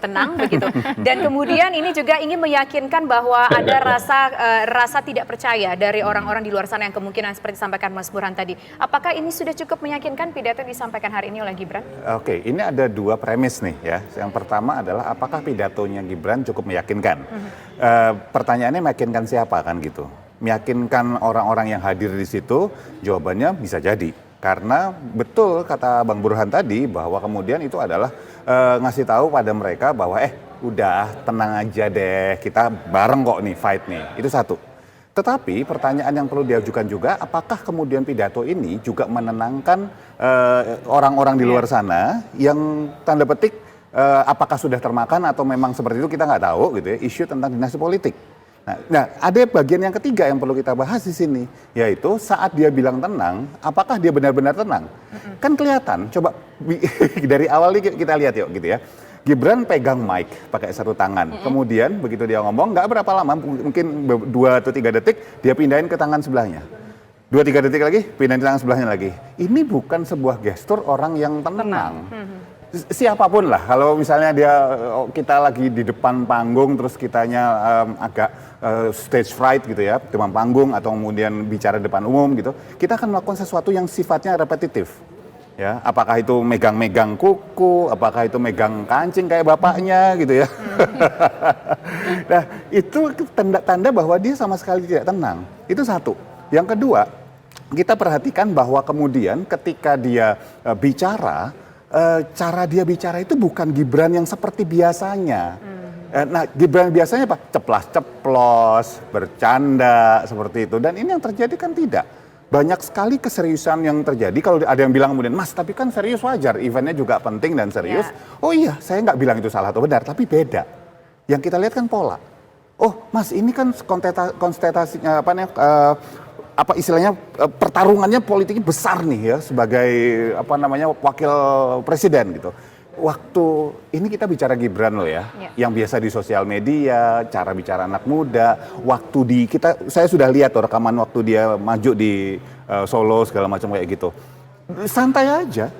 tenang begitu. Dan kemudian ini juga ingin meyakinkan bahwa ada rasa tidak percaya dari orang-orang di luar sana yang kemungkinan seperti disampaikan Mas Burhan tadi. Apakah ini sudah cukup meyakinkan pidato yang disampaikan hari ini oleh Gibran? Oke, ini ada dua premis nih ya. Yang pertama adalah apakah pidatonya Gibran cukup meyakinkan? Pertanyaannya meyakinkan siapa kan gitu? Meyakinkan orang-orang yang hadir di situ? Jawabannya bisa jadi. Karena betul kata Bang Burhan tadi bahwa kemudian itu adalah ngasih tahu pada mereka bahwa udah tenang aja deh, kita bareng kok nih fight nih. Itu satu. Tetapi pertanyaan yang perlu diajukan juga, apakah kemudian pidato ini juga menenangkan orang-orang di luar sana yang tanda petik apakah sudah termakan atau memang seperti itu kita nggak tahu gitu ya, isu tentang dinasti politik. Nah, ada bagian yang ketiga yang perlu kita bahas di sini, yaitu saat dia bilang tenang, apakah dia benar-benar tenang? Kan kelihatan, coba dari awal ini kita lihat yuk gitu ya. Gibran pegang mic pakai satu tangan, kemudian begitu dia ngomong nggak berapa lama, mungkin 2 atau 3 detik, dia pindahin ke tangan sebelahnya. 2-3 detik lagi, pindahin ke tangan sebelahnya lagi. Ini bukan sebuah gestur orang yang tenang. Siapapun lah, kalau misalnya kita lagi di depan panggung terus kitanya agak stage fright gitu ya, depan panggung atau kemudian bicara depan umum gitu, kita akan melakukan sesuatu yang sifatnya repetitif. Ya, apakah itu megang-megang kuku, apakah itu megang kancing kayak bapaknya gitu ya. Nah, itu tanda-tanda bahwa dia sama sekali tidak tenang. Itu satu. Yang kedua, kita perhatikan bahwa kemudian ketika dia bicara, cara dia bicara itu bukan Gibran yang seperti biasanya. Nah, Gibran biasanya apa? Ceplas-ceplos, bercanda seperti itu. Dan ini yang terjadi kan tidak. Banyak sekali keseriusan yang terjadi. Kalau ada yang bilang kemudian, Mas, tapi kan serius wajar. Eventnya juga penting dan serius. Oh iya, saya nggak bilang itu salah atau benar, tapi beda. Yang kita lihat kan pola. Oh, Mas, ini kan konsentrasinya apa istilahnya pertarungannya politiknya besar nih ya sebagai wakil presiden gitu. Waktu ini kita bicara Gibran loh ya, yang biasa di sosial media, cara bicara anak muda, saya sudah lihat tuh rekaman waktu dia maju di Solo segala macam kayak gitu. Santai aja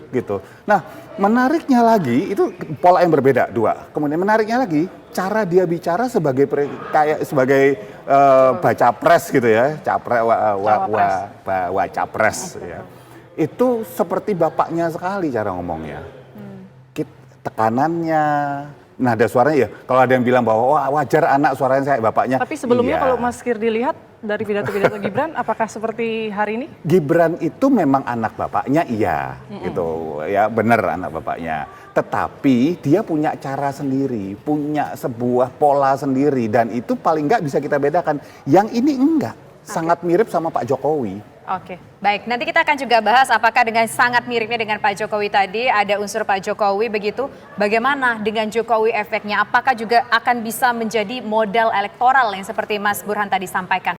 gitu. Nah, menariknya lagi itu pola yang berbeda dua. Kemudian menariknya lagi cara dia bicara sebagai baca pres gitu ya, capres ya. Itu seperti bapaknya sekali cara ngomongnya. Tekanannya, nada suaranya ya. Kalau ada yang bilang bahwa wajar anak suaranya kayak bapaknya. Tapi sebelumnya kalau Mas Kirdi lihat dari pidato-pidato Gibran, apakah seperti hari ini? Gibran itu memang anak bapaknya, iya, gitu ya, benar anak bapaknya. Tetapi dia punya cara sendiri, punya sebuah pola sendiri, dan itu paling nggak bisa kita bedakan. Yang ini enggak, sangat mirip sama Pak Jokowi. Oke, baik. Nanti kita akan juga bahas apakah dengan sangat miripnya dengan Pak Jokowi tadi, ada unsur Pak Jokowi begitu. Bagaimana dengan Jokowi efeknya? Apakah juga akan bisa menjadi modal elektoral yang seperti Mas Burhan tadi sampaikan?